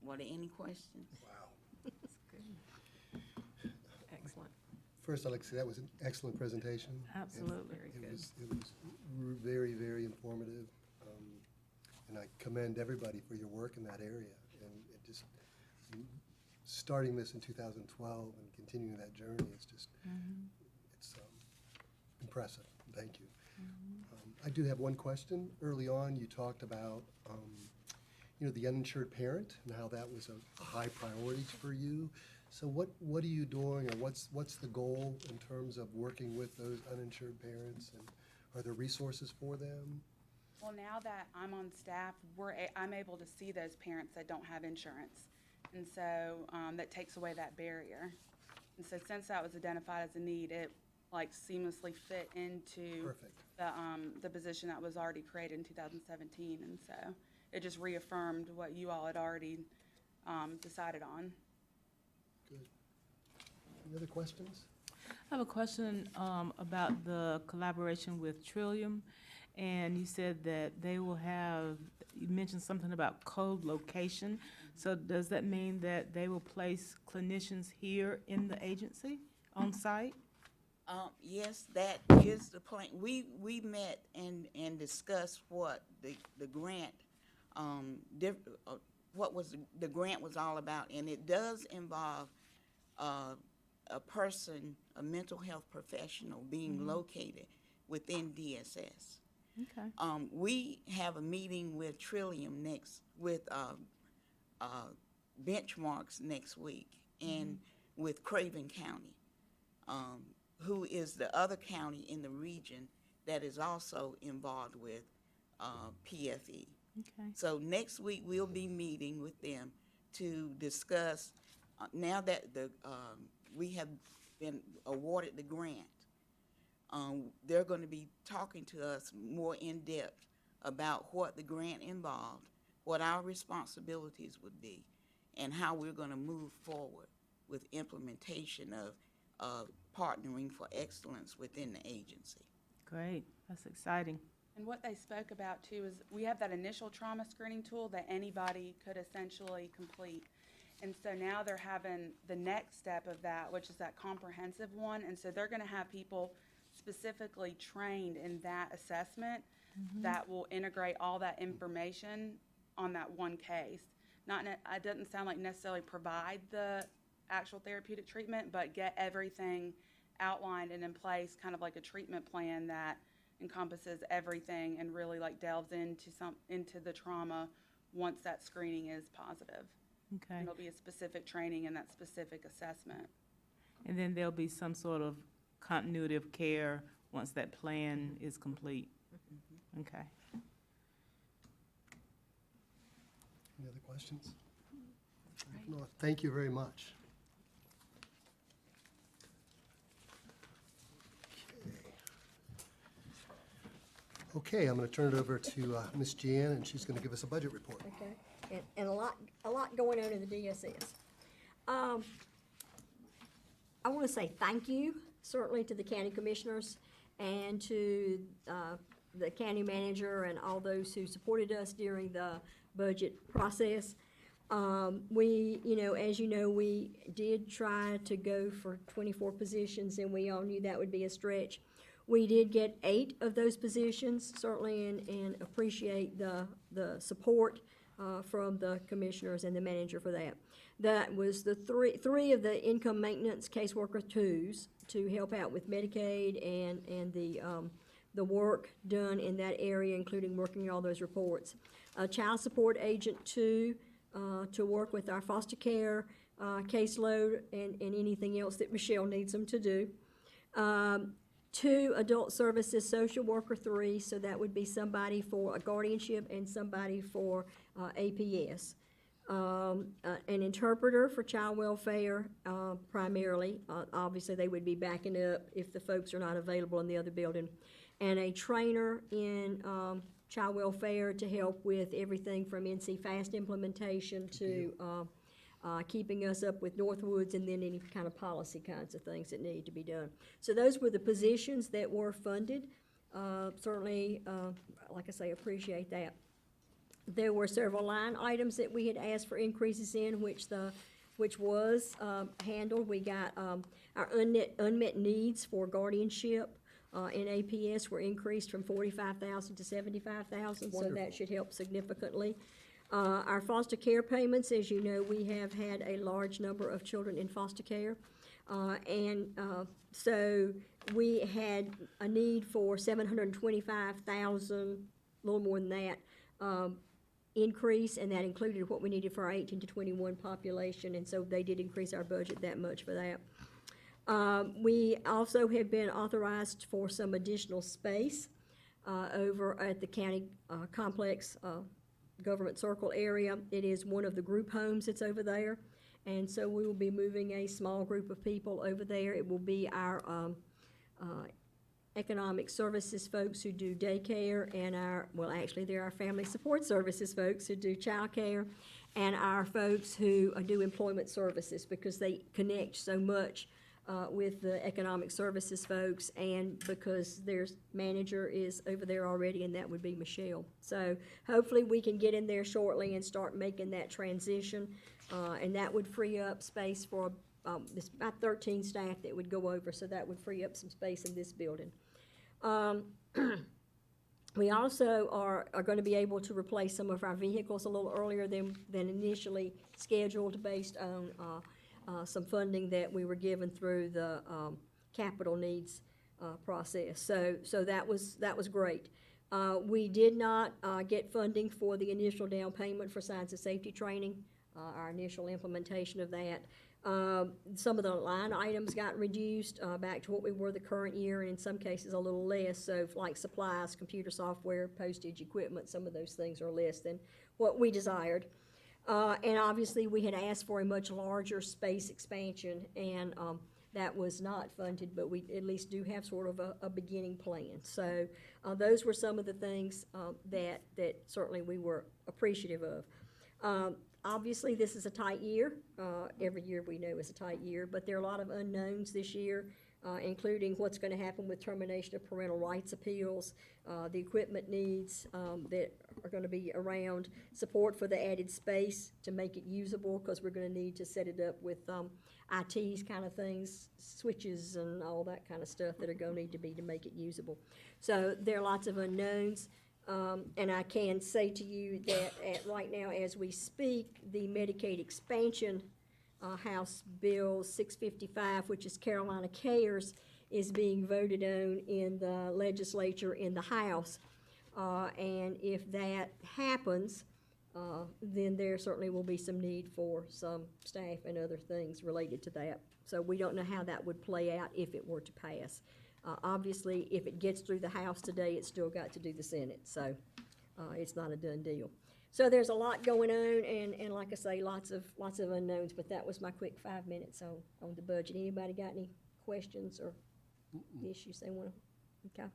Were there any questions? Wow. Excellent. First, I'd like to say that was an excellent presentation. Absolutely. It was very, very informative. And I commend everybody for your work in that area. And it just, starting this in 2012 and continuing that journey, it's just, it's impressive. Thank you. I do have one question. Early on, you talked about, the uninsured parent and how that was a high priority for you. So what are you doing, or what's the goal in terms of working with those uninsured parents, and are there resources for them? Well, now that I'm on staff, I'm able to see those parents that don't have insurance. And so that takes away that barrier. And so since that was identified as a need, it seamlessly fit into the position that was already created in 2017. And so it just reaffirmed what you all had already decided on. Good. Any other questions? I have a question about the collaboration with Trillium. And you said that they will have, you mentioned something about co-location. So does that mean that they will place clinicians here in the agency on site? Yes, that is the plan. We met and discussed what the grant, the grant was all about, and it does involve a person, a mental health professional, being located within DSS. Okay. We have a meeting with Trillium with Benchmarks next week, and with Craven County, who is the other county in the region that is also involved with PFE. Okay. So next week we'll be meeting with them to discuss, now that we have been awarded the grant, they're going to be talking to us more in depth about what the grant involved, what our responsibilities would be, and how we're going to move forward with implementation of partnering for excellence within the agency. Great. That's exciting. And what they spoke about too is we have that initial trauma screening tool that anybody could essentially complete. And so now they're having the next step of that, which is that comprehensive one. And so they're going to have people specifically trained in that assessment that will integrate all that information on that one case. It doesn't sound like necessarily provide the actual therapeutic treatment, but get everything outlined and in place, kind of like a treatment plan that encompasses everything and really delves into the trauma once that screening is positive. Okay. And there'll be a specific training and that specific assessment. And then there'll be some sort of continuity of care once that plan is complete. Okay. Any other questions? If not, thank you very much. Okay, I'm going to turn it over to Ms. Jan, and she's going to give us a budget report. Okay, and a lot going on in the DSS. I want to say thank you, certainly to the county commissioners and to the county manager and all those who supported us during the budget process. We, as you know, we did try to go for 24 positions, and we all knew that would be a stretch. We did get 8 of those positions, certainly, and appreciate the support from the commissioners and the manager for that. That was the three of the income maintenance caseworker 2s to help out with Medicaid and the work done in that area, including working all those reports. A child support agent 2 to work with our foster care caseload and anything else that Michelle needs them to do. 2 adult services social worker 3, so that would be somebody for a guardianship and somebody for APS. An interpreter for child welfare primarily. Obviously, they would be backing up if the folks are not available in the other building. And a trainer in child welfare to help with everything from NC FAST implementation to keeping us up with Northwoods, and then any kind of policy kinds of things that need to be done. So those were the positions that were funded. Certainly, like I say, appreciate that. There were several line items that we had asked for increases in, which was handled. We got our unmet needs for guardianship in APS were increased from $45,000 to $75,000, so that should help significantly. Our foster care payments, as you know, we have had a large number of children in foster care. So we had a need for $725,000, a little more than that, increase, and that included what we needed for our 18 to 21 population, and so they did increase our budget that much for that. We also have been authorized for some additional space over at the county complex government circle area. It is one of the group homes that's over there, and so we will be moving a small group of people over there. It will be our economic services folks who do daycare, and actually they're our family support services folks who do childcare, and our folks who do employment services, because they connect so much with the economic services folks, and because their manager is over there already, and that would be Michelle. So hopefully we can get in there shortly and start making that transition, and that would free up space for it's about 13 staff that would go over, so that would free up some space in this building. We also are going to be able to replace some of our vehicles a little earlier than initially scheduled, based on some funding that we were given through the capital needs process. So that was great. We did not get funding for the initial down payment for science and safety training, our initial implementation of that. Some of the line items got reduced back to what we were the current year, and in some cases a little less. So like supplies, computer software, postage, equipment, some of those things are less than what we desired. And obviously we had asked for a much larger space expansion, and that was not funded, but we at least do have sort of a beginning plan. So those were some of the things that certainly we were appreciative of. Obviously, this is a tight year. Every year we know is a tight year, but there are a lot of unknowns this year, including what's going to happen with termination of parental rights appeals, the equipment needs that are going to be around, support for the added space to make it usable, because we're going to need to set it up with ITs kind of things, switches and all that kind of stuff that are going to need to be to make it usable. So there are lots of unknowns. And I can say to you that right now, as we speak, the Medicaid expansion, House Bill 655, which is Carolina Cares, is being voted on in the legislature in the House. And if that happens, then there certainly will be some need for some staff and other things related to that. So we don't know how that would play out if it were to pass. Obviously, if it gets through the House today, it's still got to do the Senate, so it's not a done deal. So there's a lot going on, and like I say, lots of unknowns, but that was my quick 5 minutes on the budget. Anybody got any questions or issues they want to, okay?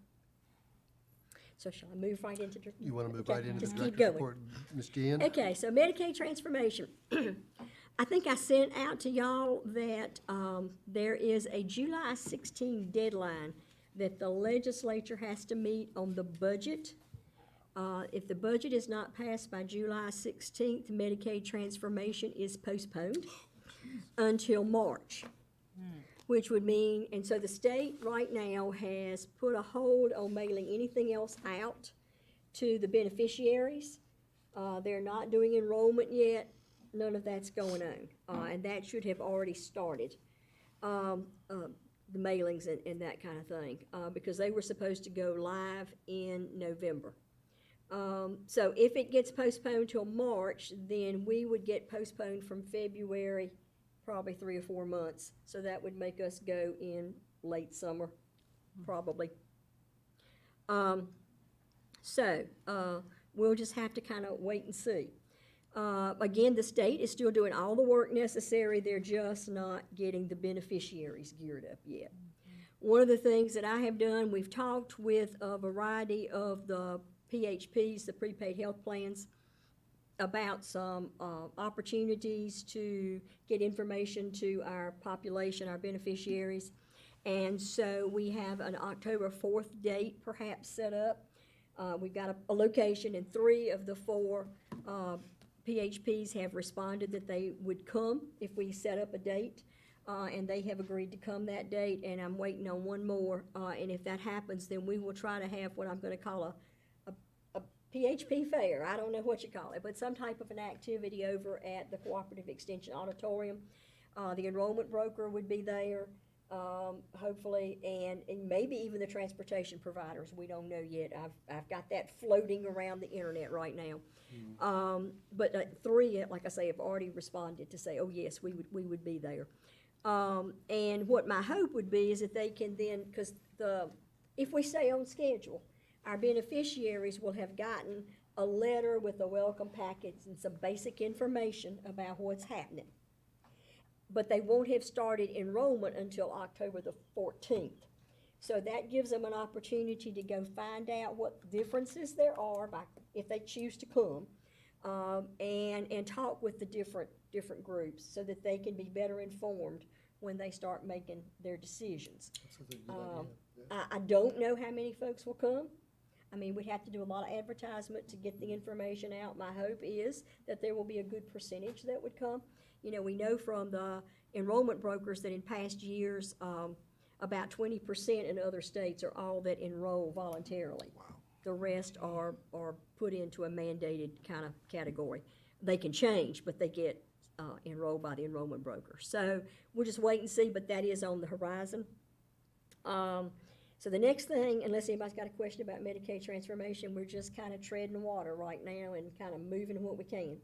So shall I move right into? You want to move okay, right into the just keep director's going. report, Ms. Jean? Okay, so Medicaid transformation. I think I sent out to y'all that there is a July 16 deadline that the legislature has to meet on the budget. If the budget is not passed by July 16th, Medicaid transformation is postponed until March, which would mean, and so the state right now has put a hold on mailing anything else out to the beneficiaries. They're not doing enrollment yet. None of that's going on, and that should have already started. The mailings and that kind of thing, because they were supposed to go live in November. So if it gets postponed till March, then we would get postponed from February, probably 3 or 4 months. So that would make us go in late summer, probably. We'll just have to kind of wait and see. Again, the state is still doing all the work necessary. They're just not getting the beneficiaries geared up yet. One of the things that I have done, we've talked with a variety of the PHPs, the prepaid health plans, about some opportunities to get information to our population, our beneficiaries. And so we have an October 4th date perhaps set up. We've got a location, and 3 of the 4 PHPs have responded that they would come if we set up a date. And they have agreed to come that date, and I'm waiting on 1 more. And if that happens, then we will try to have what I'm going to call a PHP fair. I don't know what you call it, but some type of an activity over at the Cooperative Extension Auditorium. The enrollment broker would be there, hopefully, and maybe even the transportation providers. We don't know yet. I've got that floating around the internet right now. But 3, like I say, have already responded to say, oh yes, we would be there. And what my hope would be is that they can then, because if we stay on schedule, our beneficiaries will have gotten a letter with a welcome package and some basic information about what's happening. But they won't have started enrollment until October the 14th. So that gives them an opportunity to go find out what differences there are if they choose to come, and talk with the different groups so that they can be better informed when they start making their decisions. That's a good idea. I don't know how many folks will come. I mean, we'd have to do a lot of advertisement to get the information out. My hope is that there will be a good percentage that would come. You know, we know from the enrollment brokers that in past years, about 20% in other states are all that enroll voluntarily. Wow. The rest are put into a mandated kind of category. They can change, but they get enrolled by the enrollment broker. So we'll just wait and see, but that is on the horizon. So the next thing, unless anybody's got a question about Medicaid transformation, we're just kind of treading water right now and kind of moving what we can.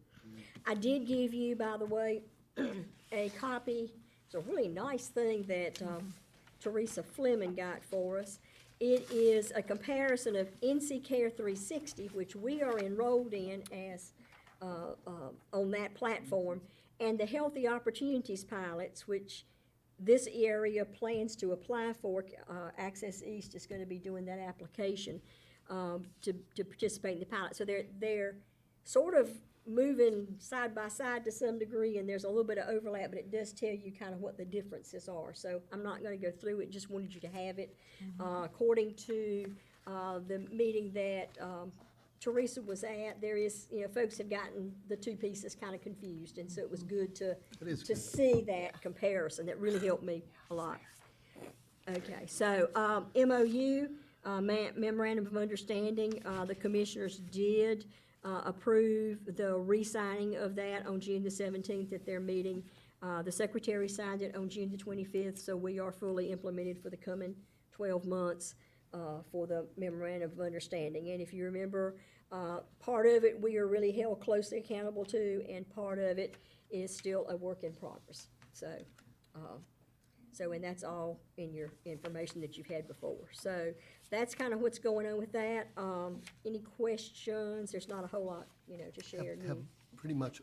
I did give you, by the way, a copy. It's a really nice thing that Teresa Fleming got for us. It is a comparison of NC Care 360, which we are enrolled in as on that platform, and the Healthy Opportunities Pilots, which this area plans to apply for. Access East is going to be doing that application to participate in the pilot. So they're sort of moving side by side to some degree, and there's a little bit of overlap, but it does tell you kind of what the differences are. So I'm not going to go through it, just wanted you to have it. According to the meeting that Teresa was at, there is, folks have gotten the 2 pieces kind of confused, and so it was good to see that comparison. That really helped me a lot. Okay, so MOU, Memorandum of Understanding, the commissioners did approve the re-signing of that on June the 17th at their meeting. The secretary signed it on June the 25th, so we are fully implemented for the coming 12 months for the Memorandum of Understanding. And if you remember, part of it we are really held closely accountable to, and part of it is still a work in progress. So So, and that's all in your information that you've had before. So that's kind of what's going on with that. Any questions? There's not a whole lot, to share. Have pretty much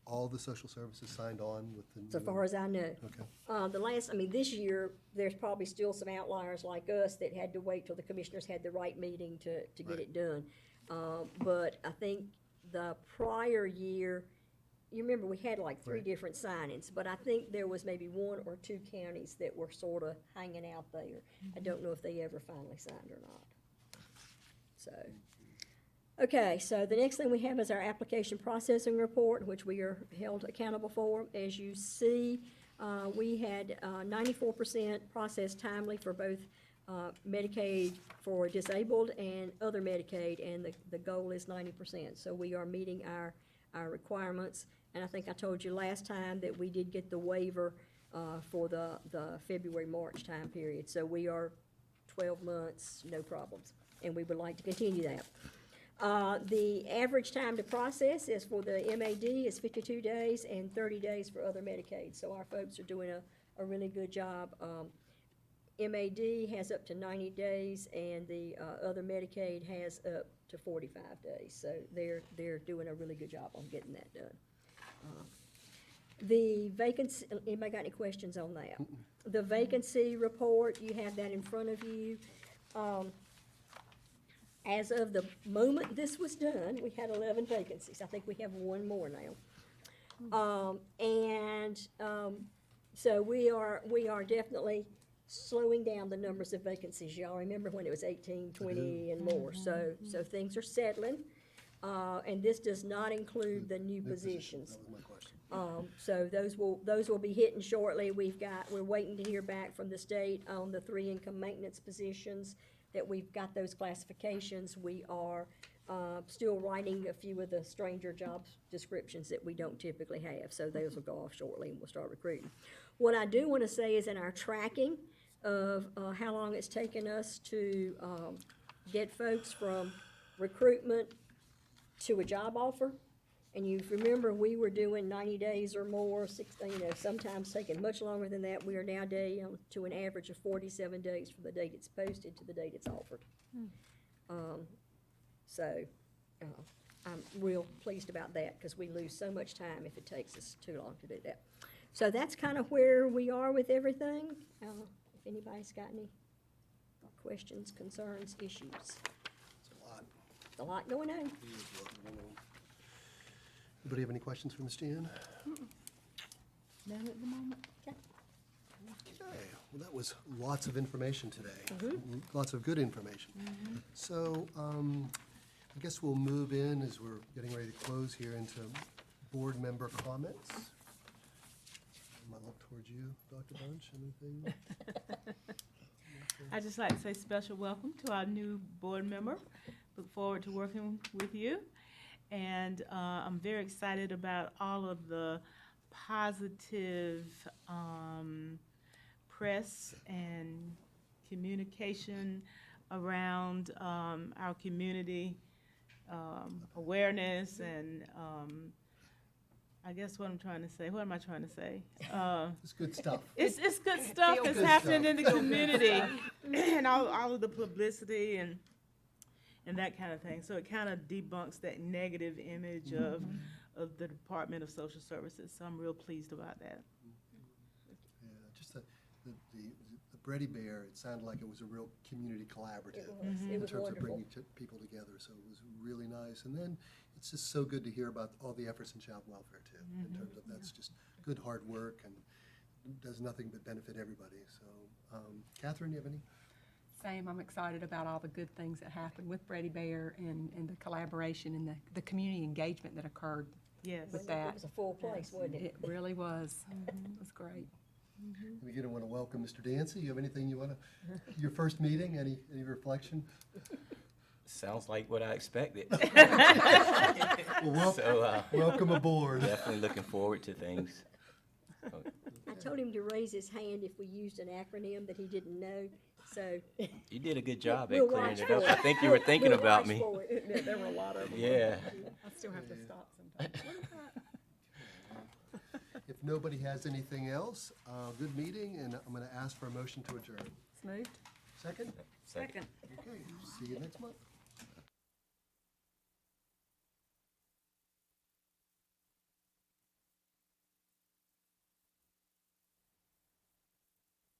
all the social services signed on with the new? So far as I know. Okay. This year, there's probably still some outliers like us that had to wait till the commissioners had the right meeting to get Right. it done. But I think the prior year, you remember we had like three Right. different signings, but I think there was maybe one or two counties that were sort of hanging out there. I don't know if they ever finally signed or not. So, okay, so the next thing we have is our application processing report, which we are held accountable for. As you see, we had 94% processed timely for both Medicaid for disabled and other Medicaid, and the goal is 90%. So we are meeting our requirements. And I think I told you last time that we did get the waiver for the February, March time period. So we are 12 months, no problems, and we would like to continue that. The average time to process is for the MAD is 52 days and 30 days for other Medicaid. So our folks are doing a really good job. MAD has up to 90 days, and the other Medicaid has up to 45 days. So they're doing a really good job on getting that done. The vacancy, anybody got any questions on that? The vacancy report, you have that in front of you. As of the moment this was done, we had 11 vacancies. I think we have one more now. So we are definitely slowing down the numbers of vacancies. Y'all remember when it was 18, 20, and more. So things are settling. And this does not include the new positions. That was my question. So those will be hitting shortly. We're waiting to hear back from the state on the 3 income maintenance positions, that we've got those classifications. We are still writing a few of the stranger job descriptions that we don't typically have. So those will go off shortly, and we'll start recruiting. What I do want to say is in our tracking of how long it's taken us to get folks from recruitment to a job offer. And you remember we were doing 90 days or more, sometimes taking much longer than that. We are now down to an average of 47 days from the date it's posted to the date it's offered. I'm real pleased about that, because we lose so much time if it takes us too long to do that. So that's kind of where we are with everything. If anybody's got any questions, concerns, issues. It's a lot. It's a lot going on. It is a lot going on. Anybody have any questions for Ms. Jan? None at the moment? Okay. Okay, well, that was lots of information today. Lots of good information. So I guess we'll move in, as we're getting ready to close here, into board member comments. I might look towards you, Dr. Bunch, anything? I'd just like to say special welcome to our new board member. Look forward to working with you. And I'm very excited about all of the positive press and communication around our community awareness, and I guess what I'm trying to say, what am I trying to say? It's good stuff. It's good stuff that's Good happening stuff. in the community, and all of the publicity and that kind of thing. So it kind of debunks that negative image of the Department of Social Services. So I'm real pleased about that. Yeah, just the Bready Bear, it sounded like it was a real community collaborative. It In was terms of wonderful. bringing people together, so it was really nice. And then it's just so good to hear about all the efforts in child welfare too, in terms of that's just good hard work and does nothing but benefit everybody. So, Catherine, do you have any? Same, I'm excited about all the good things that happened with Bready Bear and the collaboration and the community engagement that occurred Yes. with It that. was a full place, wasn't it? It really was. It was great. We again want to welcome Mr. Dancy. You have anything you want to, your first meeting, any reflection? Sounds like what I expected. Well, So, welcome aboard. definitely looking forward to things. I told him to raise his hand if we used an acronym that he didn't know, so. You did a good job We'll at clearing watch it for up. it. I think you were thinking We'll about watch me. for it. Yeah, there were a lot of them. Yeah. I still have to stop sometimes. If nobody has anything else, good meeting, and I'm going to ask for a motion to adjourn. Moved. Second? Second. Okay, see you next month.